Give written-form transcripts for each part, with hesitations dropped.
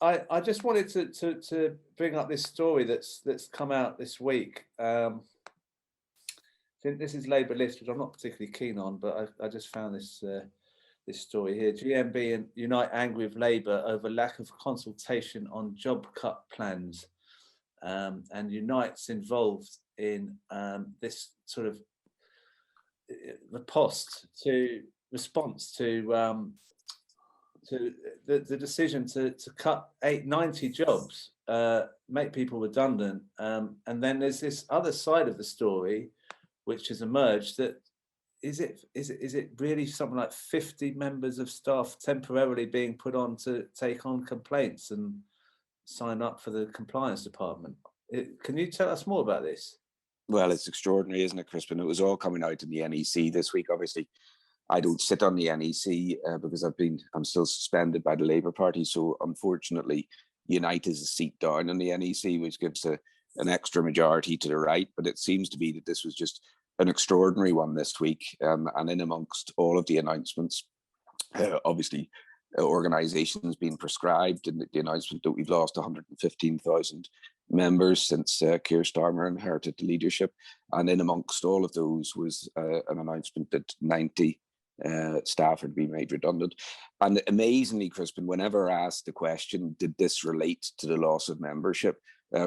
I just wanted to bring up this story that's come out this week. This is Labour list, which I'm not particularly keen on, but I just found this this story here. GMB and Unite angry with Labour over lack of consultation on job cut plans, and Unite's involved in this sort of response to the decision to cut 90 jobs, make people redundant, and then there's this other side of the story which has emerged that is it really something like 50 members of staff temporarily being put on to take on complaints and sign up for the compliance department? Can you tell us more about this? Well, it's extraordinary, isn't it, Crispin? It was all coming out in the NEC this week. Obviously, I don't sit on the NEC because I'm still suspended by the Labour Party. So unfortunately, Unite is a seat down in the NEC, which gives an extra majority to the right. But it seems to be that this was just an extraordinary one this week. And in amongst all of the announcements, obviously, organisations being prescribed, and the announcement that we've lost 115,000 members since Keir Starmer inherited the leadership. And in amongst all of those was an announcement that 90 staff had been made redundant. And amazingly, Crispin, whenever asked the question, did this relate to the loss of membership,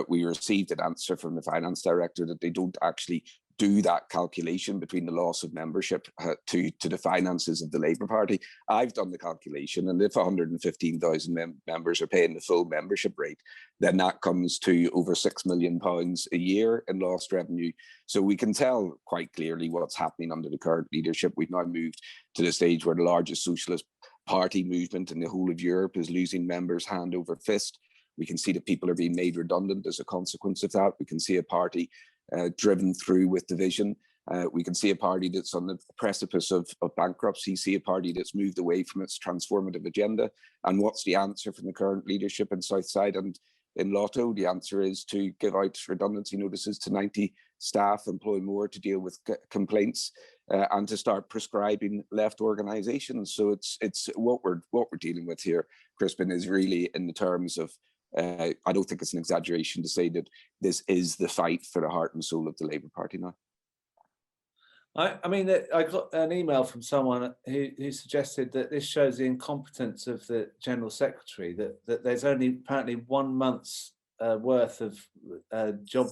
we received an answer from the finance director that they don't actually do that calculation between the loss of membership to the finances of the Labour Party. I've done the calculation, and if 115,000 members are paying the full membership rate, then that comes to over £6 million a year in lost revenue. So we can tell quite clearly what's happening under the current leadership. We've now moved to the stage where the largest socialist party movement in the whole of Europe is losing members hand over fist. We can see that people are being made redundant as a consequence of that. We can see a party driven through with division. We can see a party that's on the precipice of bankruptcy, see a party that's moved away from its transformative agenda. And what's the answer from the current leadership in Southside and in Lotto? The answer is to give out redundancy notices to 90 staff, employ more to deal with complaints, and to start prescribing left organisations. So it's what we're dealing with here, Crispin, is really in the terms of I don't think it's an exaggeration to say that this is the fight for the heart and soul of the Labour Party now. I mean, I got an email from someone who suggested that this shows the incompetence of the General Secretary, that there's only apparently 1 month's worth of job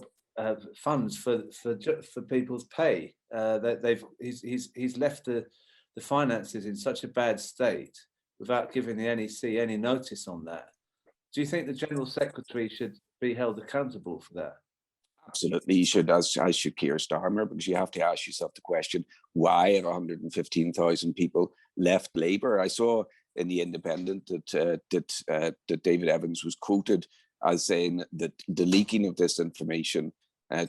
funds for people's pay. That he's left the finances in such a bad state without giving the NEC any notice on that. Do you think the General Secretary should be held accountable for that? Absolutely, you should, as should Keir Starmer, because you have to ask yourself the question, why have 115,000 people left Labour? I saw in The Independent that David Evans was quoted as saying that the leaking of this information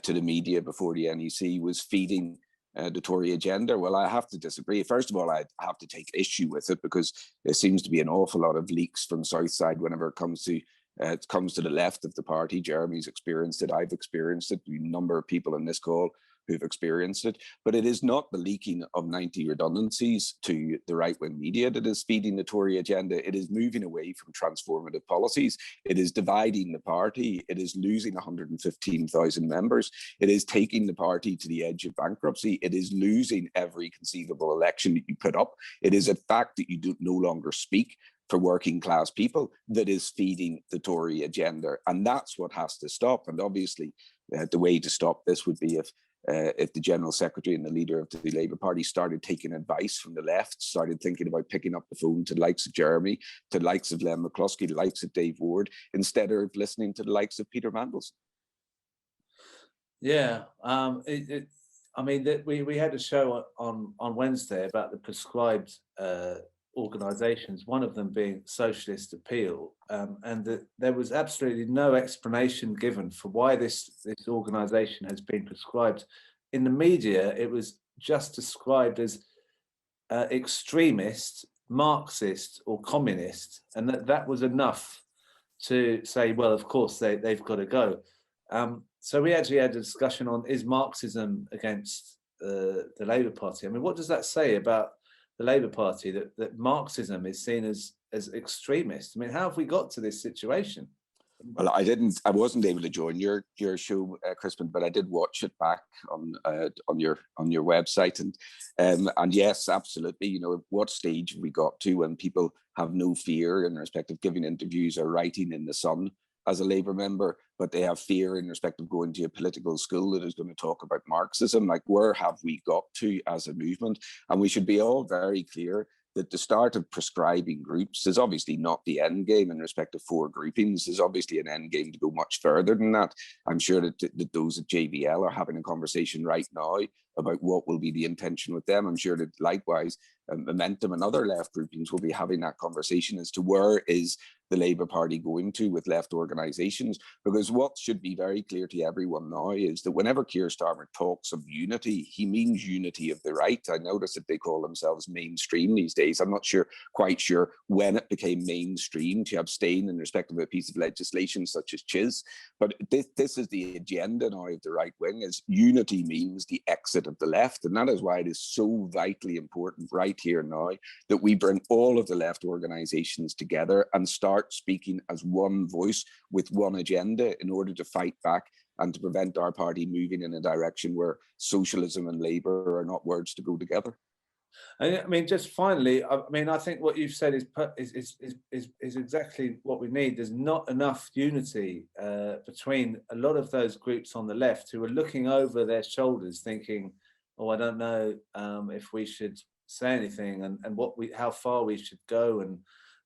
to the media before the NEC was feeding the Tory agenda. Well, I have to disagree. First of all, I have to take issue with it because there seems to be an awful lot of leaks from Southside whenever it comes to the left of the party. Jeremy's experienced it. I've experienced it. A number of people in this call who've experienced it. But it is not the leaking of 90 redundancies to the right-wing media that is feeding the Tory agenda. It is moving away from transformative policies. It is dividing the party. It is losing 115,000 members. It is taking the party to the edge of bankruptcy. It is losing every conceivable election that you put up. It is a fact that you do no longer speak for working class people that is feeding the Tory agenda. And that's what has to stop. And obviously, the way to stop this would be if the General Secretary and the leader of the Labour Party started taking advice from the left, started thinking about picking up the phone to the likes of Jeremy, to the likes of Len McCluskey, the likes of Dave Ward, instead of listening to the likes of Peter Mandelson. Yeah, I mean, we had a show on Wednesday about the prescribed organisations, one of them being Socialist Appeal, and that there was absolutely no explanation given for why this organisation has been prescribed. In the media, it was just described as extremist, Marxist or communist, and that was enough to say, well, of course, they've got to go. So we actually had a discussion on, is Marxism against the Labour Party? I mean, what does that say about the Labour Party that Marxism is seen as extremist. I mean, how have we got to this situation? Well, I wasn't able to join your show, Crispin, but I did watch it back on your website, and yes, absolutely. You know, what stage have we got to when people have no fear in respect of giving interviews or writing in the Sun as a Labour member, but they have fear in respect of going to a political school that is going to talk about Marxism? Like, where have we got to as a movement? And we should be all very clear that the start of prescribing groups is obviously not the end game in respect of 4 groupings. There's obviously an end game to go much further than that. I'm sure that those at JVL are having a conversation right now about what will be the intention with them. I'm sure that likewise, Momentum and other left groupings will be having that conversation as to where is the Labour Party going to with left organisations. Because what should be very clear to everyone now is that whenever Keir Starmer talks of unity, he means unity of the right. I notice that they call themselves mainstream these days. I'm not quite sure when it became mainstream to abstain in respect of a piece of legislation such as CHIS. But this is the agenda now of the right wing, is unity means the exit of the left. And that is why it is so vitally important right here now that we bring all of the left organisations together and start speaking as one voice with one agenda in order to fight back and to prevent our party moving in a direction where socialism and Labour are not words to go together. I mean, just finally, I mean, I think what you've said is exactly what we need. There's not enough unity between a lot of those groups on the left who are looking over their shoulders, thinking, "Oh, I don't know if we should say anything, and how far we should go, and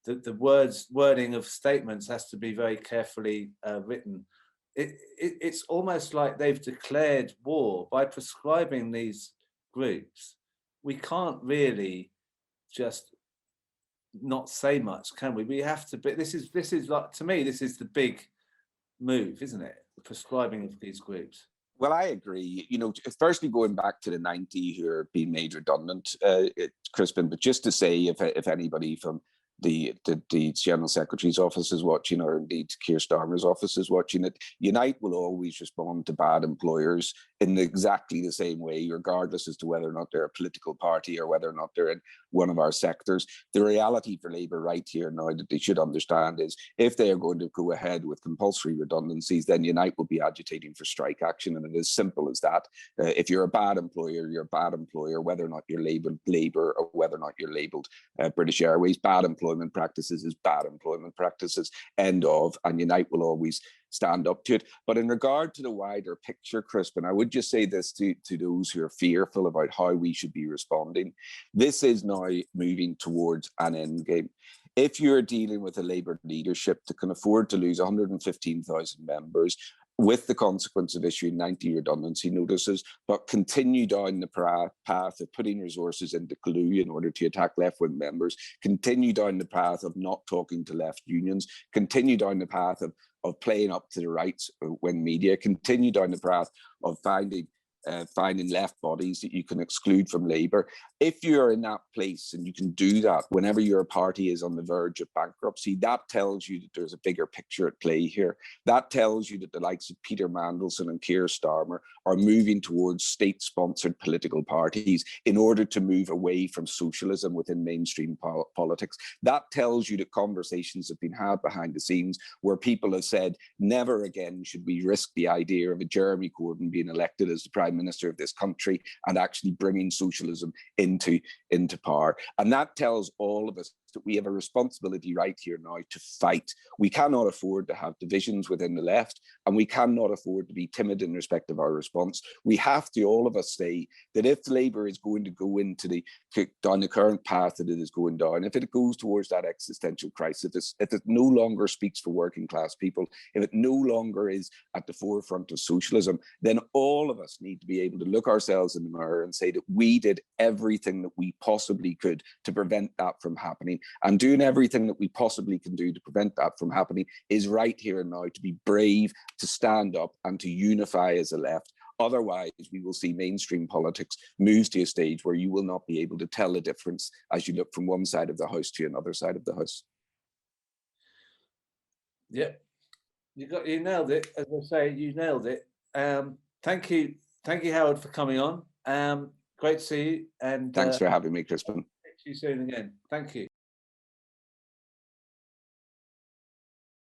the wording of statements has to be very carefully written." It's almost like they've declared war by prescribing these groups. We can't really just not say much, can we? We have to. But this is like, to me, this is the big move, isn't it? The prescribing of these groups. Well, I agree. You know, firstly, going back to the 90 who are being made redundant, Crispin, but just to say, if anybody from the General Secretary's office is watching, or indeed Keir Starmer's office is watching it, Unite will always respond to bad employers in exactly the same way, regardless as to whether or not they're a political party or whether or not they're in one of our sectors. The reality for Labour right here now that they should understand is if they are going to go ahead with compulsory redundancies, then Unite will be agitating for strike action. And it is simple as that. If you're a bad employer, you're a bad employer, whether or not you're labelled Labour or whether or not you're labelled British Airways. Bad employment practices is bad employment practices, end of, and Unite will always stand up to it. But in regard to the wider picture, Crispin, I would just say this to those who are fearful about how we should be responding. This is now moving towards an end game. If you're dealing with a Labour leadership that can afford to lose 115,000 members, with the consequence of issuing 90 redundancy notices, but continue down the path of putting resources into glue in order to attack left-wing members, continue down the path of not talking to left unions, continue down the path of playing up to the right-wing media, continue down the path of finding left bodies that you can exclude from Labour. If you're in that place and you can do that whenever your party is on the verge of bankruptcy, that tells you that there's a bigger picture at play here. That tells you that the likes of Peter Mandelson and Keir Starmer are moving towards state-sponsored political parties in order to move away from socialism within mainstream politics. That tells you that conversations have been had behind the scenes where people have said, never again should we risk the idea of a Jeremy Corbyn being elected as the Prime Minister of this country and actually bringing socialism into power. And that tells all of us that we have a responsibility right here now to fight. We cannot afford to have divisions within the left, and we cannot afford to be timid in respect of our response. We have to, all of us, say that if Labour is going to go down the current path that it is going down, if it goes towards that existential crisis, if it no longer speaks for working class people, if it no longer is at the forefront of socialism, then all of us need to be able to look ourselves in the mirror and say that we did everything that we possibly could to prevent that from happening. And doing everything that we possibly can do to prevent that from happening is right here and now, to be brave, to stand up and to unify as a left. Otherwise, we will see mainstream politics move to a stage where you will not be able to tell the difference as you look from one side of the house to another side of the house. Yeah, you nailed it. As I say, you nailed it. Thank you, Howard, for coming on. Great to see you. And thanks for having me, Crispin. See you soon again. Thank you.